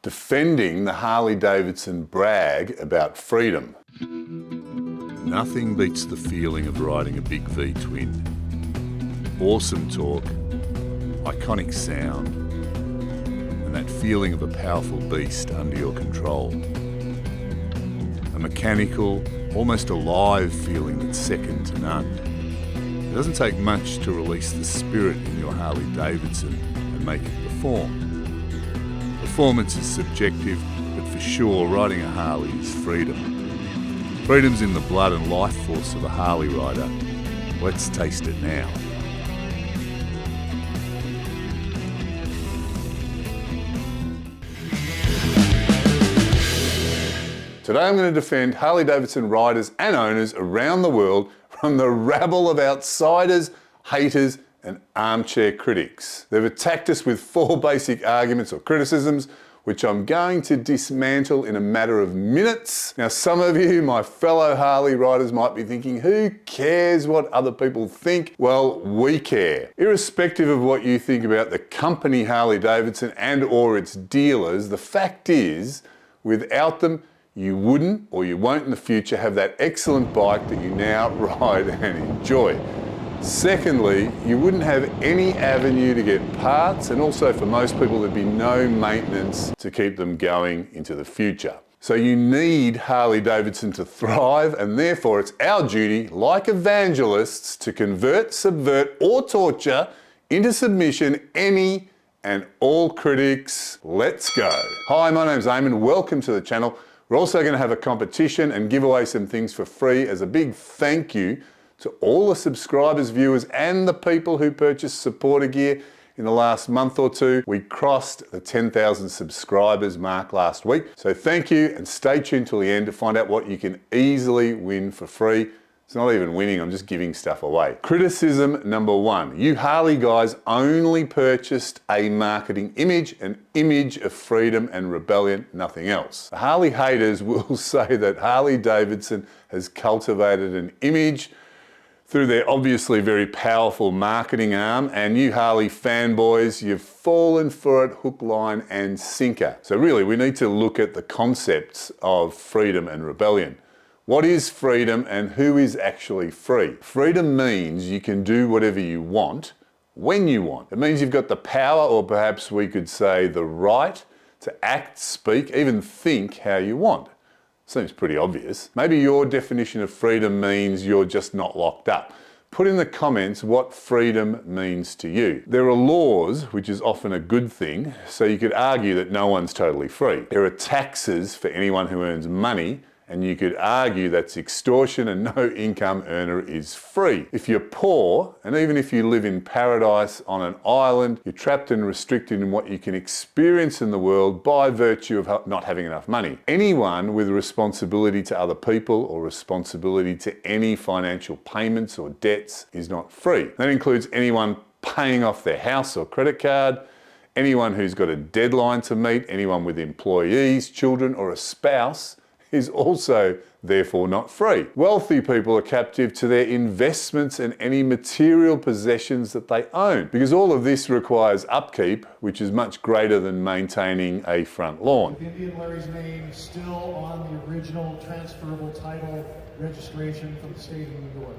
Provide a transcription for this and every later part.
Defending the Harley Davidson brag about freedom. Nothing beats the feeling of riding a big V-twin. Awesome torque, iconic sound, and that feeling of a powerful beast under your control. A mechanical, almost alive feeling that's second to none. It doesn't take much to release the spirit in your Harley Davidson and make it perform. Performance is subjective, but for sure riding a Harley is freedom. Freedom's in the blood and life force of a Harley rider. Let's taste it now. Today I'm going to defend Harley Davidson riders and owners around the world from the rabble of outsiders, haters and armchair critics. They've attacked us with 4 basic arguments or criticisms, which I'm going to dismantle in a matter of minutes. Now, some of you, my fellow Harley riders, might be thinking, who cares what other people think? Well, we care. Irrespective of what you think about the company Harley Davidson and or its dealers, the fact is, without them, you wouldn't or you won't in the future have that excellent bike that you now ride and enjoy. Secondly, you wouldn't have any avenue to get parts, and also for most people there'd be no maintenance to keep them going into the future. So you need Harley Davidson to thrive, and therefore it's our duty, like evangelists, to convert, subvert or torture into submission any and all critics. Let's go. Hi, my name's Eamon. Welcome to the channel. We're also going to have a competition and give away some things for free as a big thank you to all the subscribers, viewers and the people who purchased supporter gear in the last month or two. We crossed the 10,000 subscribers mark last week. So thank you, and stay tuned till the end to find out what you can easily win for free. It's not even winning, I'm just giving stuff away. Criticism number 1. You Harley guys only purchased a marketing image, an image of freedom and rebellion, nothing else. The Harley haters will say that Harley Davidson has cultivated an image through their obviously very powerful marketing arm, and you Harley fanboys, you've fallen for it hook, line and sinker. So really we need to look at the concepts of freedom and rebellion. What is freedom and who is actually free? Freedom means you can do whatever you want, when you want. It means you've got the power, or perhaps we could say the right, to act, speak, even think how you want. Seems pretty obvious. Maybe your definition of freedom means you're just not locked up. Put in the comments what freedom means to you. There are laws, which is often a good thing, so you could argue that no one's totally free. There are taxes for anyone who earns money, and you could argue that's extortion and no income earner is free. If you're poor, and even if you live in paradise on an island, you're trapped and restricted in what you can experience in the world by virtue of not having enough money. Anyone with responsibility to other people or responsibility to any financial payments or debts is not free. That includes anyone paying off their house or credit card, anyone who's got a deadline to meet, anyone with employees, children or a spouse is also therefore not free. Wealthy people are captive to their investments and any material possessions that they own, because all of this requires upkeep, which is much greater than maintaining a front lawn. With Indian Larry's name still on the original transferable title registration from the state of New York.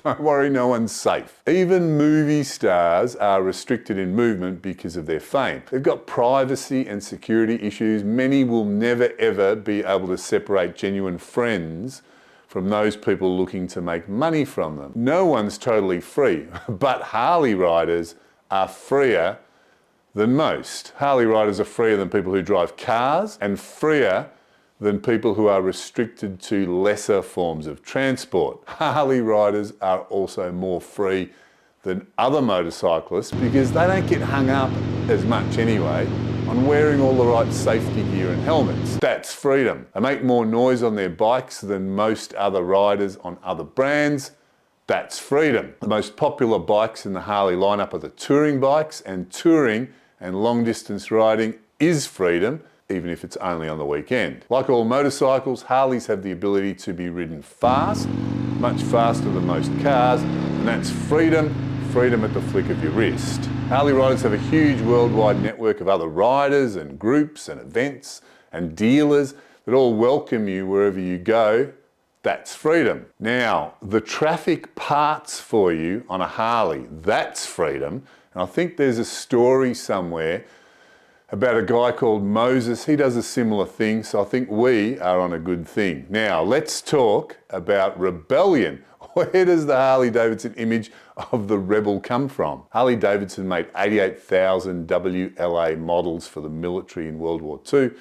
Don't worry, no one's safe. Even movie stars are restricted in movement because of their fame. They've got privacy and security issues. Many will never ever be able to separate genuine friends from those people looking to make money from them. No one's totally free, but Harley riders are freer than most. Harley riders are freer than people who drive cars and freer than people who are restricted to lesser forms of transport. Harley riders are also more free than other motorcyclists because they don't get hung up as much anyway on wearing all the right safety gear and helmets. That's freedom. They make more noise on their bikes than most other riders on other brands. That's freedom. The most popular bikes in the Harley lineup are the touring bikes, and touring and long distance riding is freedom, even if it's only on the weekend. Like all motorcycles, Harleys have the ability to be ridden fast, much faster than most cars, and that's freedom freedom at the flick of your wrist. Harley riders have a huge worldwide network of other riders and groups and events and dealers that all welcome you wherever you go. That's freedom. Now, the traffic parts for you on a Harley, that's freedom. And I think there's a story somewhere about a guy called Moses. He does a similar thing, so I think we are on a good thing. Now, let's talk about rebellion. Where does the Harley Davidson image of the rebel come from? Harley Davidson made 88,000 WLA models for the military in World War II.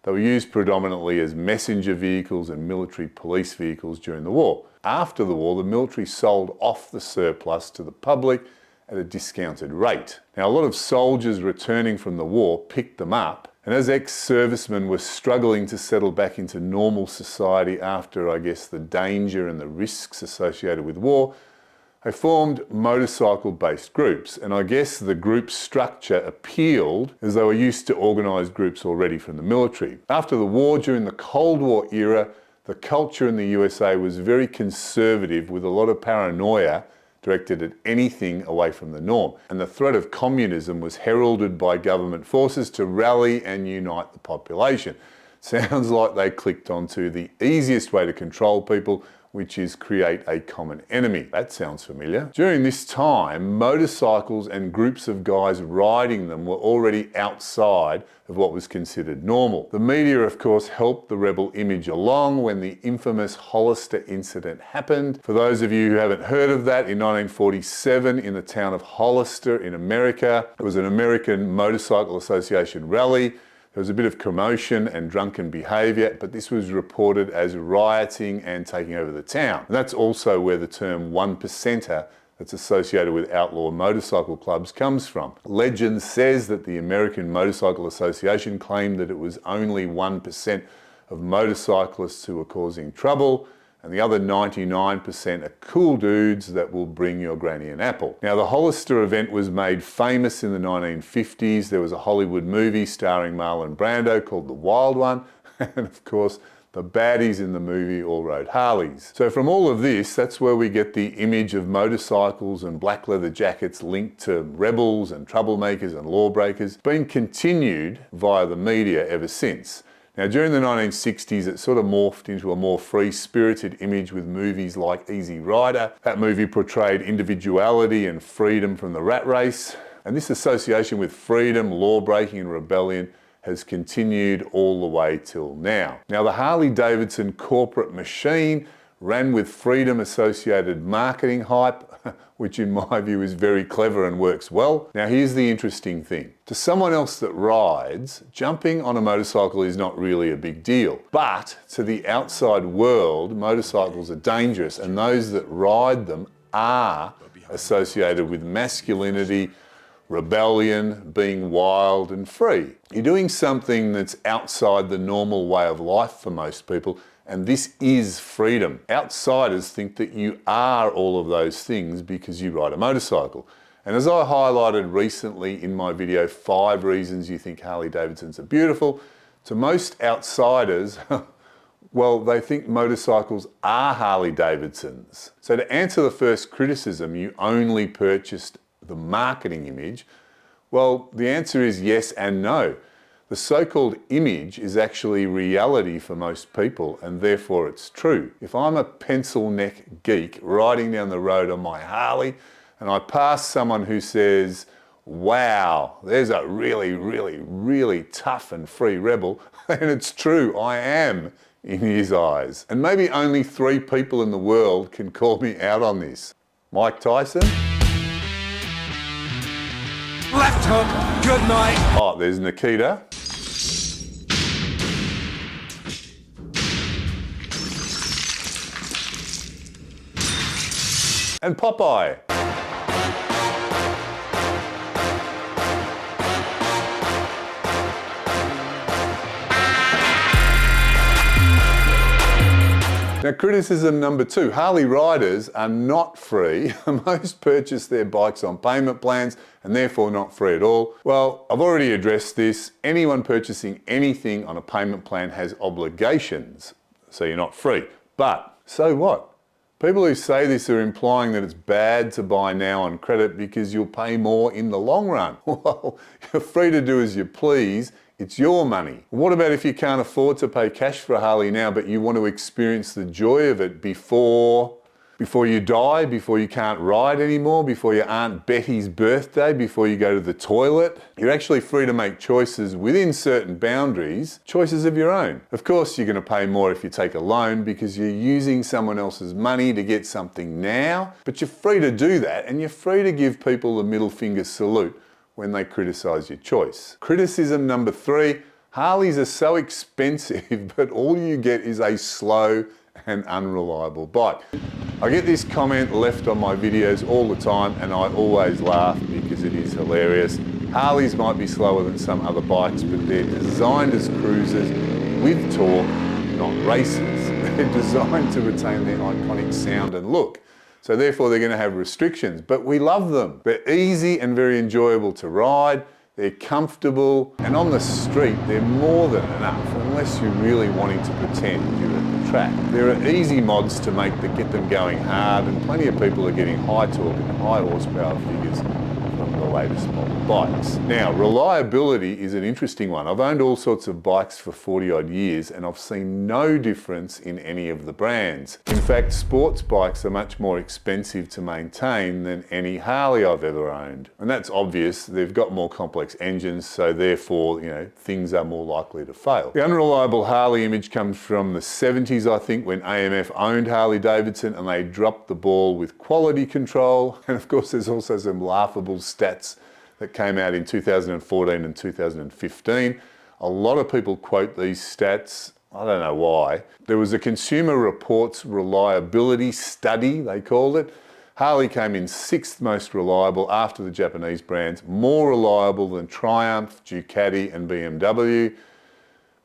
They were used predominantly as messenger vehicles and military police vehicles during the war. After the war, the military sold off the surplus to the public at a discounted rate. Now, a lot of soldiers returning from the war picked them up, and as ex-servicemen were struggling to settle back into normal society after, I guess, the danger and the risks associated with war, they formed motorcycle-based groups, and I guess the group structure appealed as they were used to organised groups already from the military. After the war, during the Cold War era, the culture in the USA was very conservative, with a lot of paranoia directed at anything away from the norm. And the threat of communism was heralded by government forces to rally and unite the population. Sounds like they clicked onto the easiest way to control people, which is create a common enemy. That sounds familiar. During this time, motorcycles and groups of guys riding them were already outside of what was considered normal. The media, of course, helped the rebel image along when the infamous Hollister incident happened. For those of you who haven't heard of that, in 1947 in the town of Hollister in America, it was an American Motorcycle Association rally. There was a bit of commotion and drunken behaviour, but this was reported as rioting and taking over the town. And that's also where the term one percenter that's associated with outlaw motorcycle clubs comes from. Legend says that the American Motorcycle Association claimed that it was only 1% of motorcyclists who were causing trouble, and the other 99% are cool dudes that will bring your granny an apple. Now, the Hollister event was made famous in the 1950s. There was a Hollywood movie starring Marlon Brando called The Wild One, and of course, the baddies in the movie all rode Harleys. So from all of this, that's where we get the image of motorcycles and black leather jackets linked to rebels and troublemakers and lawbreakers, being continued via the media ever since. Now, during the 1960s, it sort of morphed into a more free-spirited image with movies like Easy Rider. That movie portrayed individuality and freedom from the rat race. And this association with freedom, law-breaking and rebellion has continued all the way till now. Now, the Harley Davidson corporate machine ran with freedom-associated marketing hype, which in my view is very clever and works well. Now, here's the interesting thing. To someone else that rides, jumping on a motorcycle is not really a big deal. But to the outside world, motorcycles are dangerous, and those that ride them are associated with masculinity, rebellion, being wild and free. You're doing something that's outside the normal way of life for most people, and this is freedom. Outsiders think that you are all of those things because you ride a motorcycle. And as I highlighted recently in my video, 5 reasons you think Harley Davidsons are beautiful, to most outsiders, well, they think motorcycles are Harley Davidsons. So to answer the first criticism, you only purchased the marketing image, well, the answer is yes and no. The so-called image is actually reality for most people, and therefore it's true. If I'm a pencil neck geek riding down the road on my Harley and I pass someone who says, wow, there's a really, really, really tough and free rebel, then it's true, I am in his eyes. And maybe only 3 people in the world can call me out on this. Mike Tyson. Left hook, good night. Oh, there's Nikita. And Popeye. Now, criticism number 2, Harley riders are not free. Most purchase their bikes on payment plans and therefore not free at all. Well, I've already addressed this. Anyone purchasing anything on a payment plan has obligations, so you're not free. But so what? People who say this are implying that it's bad to buy now on credit because you'll pay more in the long run. Well, you're free to do as you please. It's your money. What about if you can't afford to pay cash for a Harley now, but you want to experience the joy of it before you die, before you can't ride anymore, before your Aunt Betty's birthday, before you go to the toilet? You're actually free to make choices within certain boundaries, choices of your own. Of course, you're going to pay more if you take a loan because you're using someone else's money to get something now, but you're free to do that, and you're free to give people the middle finger salute when they criticise your choice. Criticism number 3, Harleys are so expensive, but all you get is a slow and unreliable bike. I get this comment left on my videos all the time, and I always laugh because it is hilarious. Harleys might be slower than some other bikes, but they're designed as cruisers with torque, not racers. They're designed to retain their iconic sound and look. So therefore they're going to have restrictions, but we love them. They're easy and very enjoyable to ride. They're comfortable, and on the street they're more than enough, unless you're really wanting to pretend you're at the track. There are easy mods to get them going hard, and plenty of people are getting high torque and high horsepower figures from the latest model bikes. Now, reliability is an interesting one. I've owned all sorts of bikes for 40 odd years, and I've seen no difference in any of the brands. In fact, sports bikes are much more expensive to maintain than any Harley I've ever owned. And that's obvious. They've got more complex engines, so therefore, things are more likely to fail. The unreliable Harley image comes from the 70s, I think, when AMF owned Harley Davidson and they dropped the ball with quality control. And of course, there's also some laughable stats that came out in 2014 and 2015. A lot of people quote these stats. I don't know why. There was a Consumer Reports reliability study, they called it. Harley came in 6th most reliable after the Japanese brands, more reliable than Triumph, Ducati and BMW.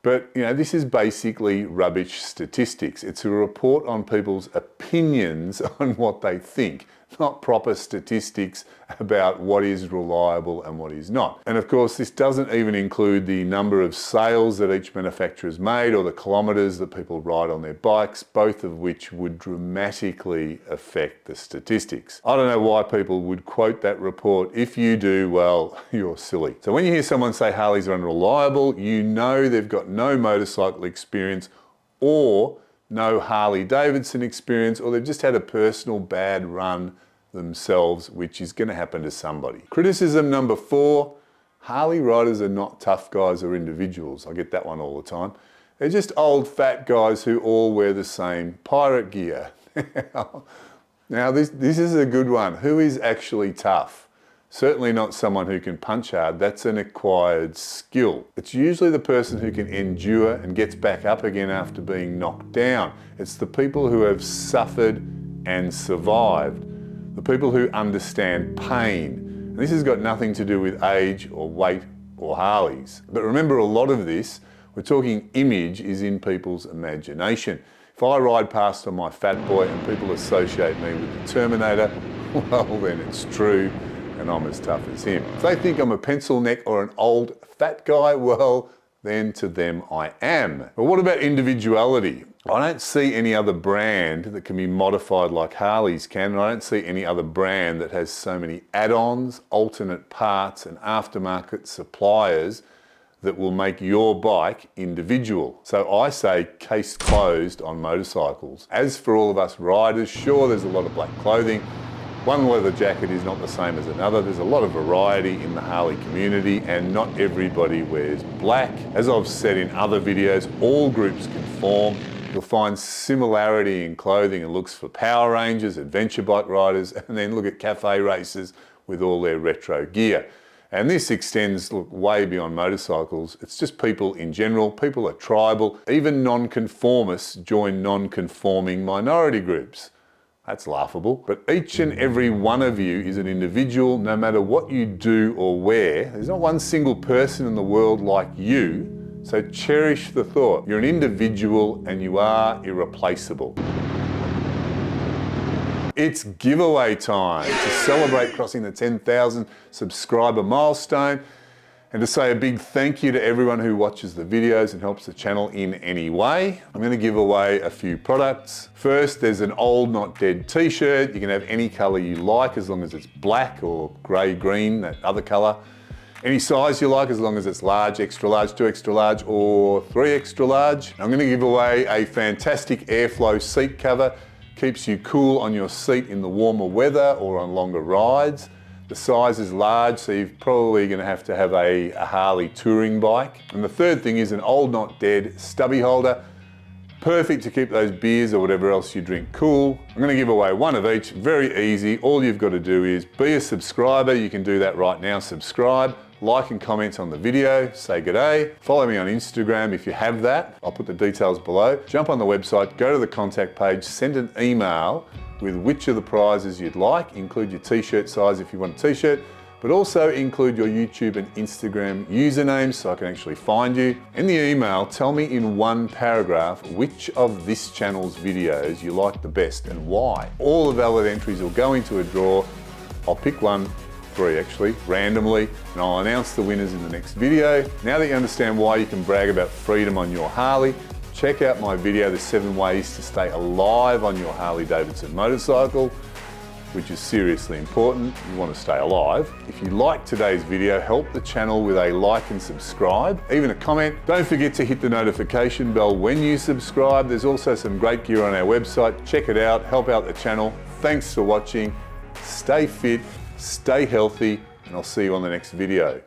But this is basically rubbish statistics. It's a report on people's opinions on what they think, not proper statistics about what is reliable and what is not. And of course, this doesn't even include the number of sales that each manufacturer's made or the kilometres that people ride on their bikes, both of which would dramatically affect the statistics. I don't know why people would quote that report. If you do, well, you're silly. So when you hear someone say Harleys are unreliable, you know they've got no motorcycle experience or no Harley Davidson experience, or they've just had a personal bad run themselves, which is going to happen to somebody. Criticism number 4, Harley riders are not tough guys or individuals. I get that one all the time. They're just old fat guys who all wear the same pirate gear. Now this is a good one. Who is actually tough? Certainly not someone who can punch hard. That's an acquired skill. It's usually the person who can endure and gets back up again after being knocked down. It's the people who have suffered and survived. The people who understand pain. And this has got nothing to do with age or weight or Harleys. But remember, a lot of this, we're talking image, is in people's imagination. If I ride past on my fat boy and people associate me with the Terminator, well then it's true and I'm as tough as him. If they think I'm a pencil neck or an old fat guy, well, then to them I am. But what about individuality? I don't see any other brand that can be modified like Harleys can, and I don't see any other brand that has so many add-ons, alternate parts and aftermarket suppliers that will make your bike individual. So I say case closed on motorcycles. As for all of us riders, sure, there's a lot of black clothing. One leather jacket is not the same as another. There's a lot of variety in the Harley community and not everybody wears black. As I've said in other videos, all groups conform. You'll find similarity in clothing and looks for Power Rangers, adventure bike riders, and then look at cafe racers with all their retro gear. And this extends way beyond motorcycles. It's just people in general. People are tribal. Even non-conformists join non-conforming minority groups. That's laughable. But each and every one of you is an individual, no matter what you do or wear. There's not one single person in the world like you. So cherish the thought. You're an individual and you are irreplaceable. It's giveaway time to celebrate crossing the 10,000 subscriber milestone. And to say a big thank you to everyone who watches the videos and helps the channel in any way. I'm going to give away a few products. First, there's an Old Not Dead t-shirt. You can have any color you like as long as it's black or gray, green, that other color. Any size you like as long as it's large, extra large, 2 extra large, or 3 extra large. I'm going to give away a fantastic airflow seat cover. Keeps you cool on your seat in the warmer weather or on longer rides. The size is large, so you're probably going to have a Harley touring bike. And the third thing is an Old Not Dead stubby holder. Perfect to keep those beers or whatever else you drink cool. I'm going to give away one of each, very easy. All you've got to do is be a subscriber. You can do that right now, subscribe. Like and comment on the video, say g'day. Follow me on Instagram if you have that. I'll put the details below. Jump on the website, go to the contact page, send an email with which of the prizes you'd like. Include your t-shirt size if you want a t-shirt, but also include your YouTube and Instagram usernames so I can actually find you. In the email, tell me in one paragraph which of this channel's videos you like the best and why. All the valid entries will go into a draw. I'll pick one, 3 actually, randomly, and I'll announce the winners in the next video. Now that you understand why you can brag about freedom on your Harley, check out my video, The 7 Ways to Stay Alive on Your Harley Davidson Motorcycle, which is seriously important. You want to stay alive. If you like today's video, help the channel with a like and subscribe, even a comment. Don't forget to hit the notification bell when you subscribe. There's also some great gear on our website. Check it out, help out the channel. Thanks for watching. Stay fit, stay healthy, and I'll see you on the next video.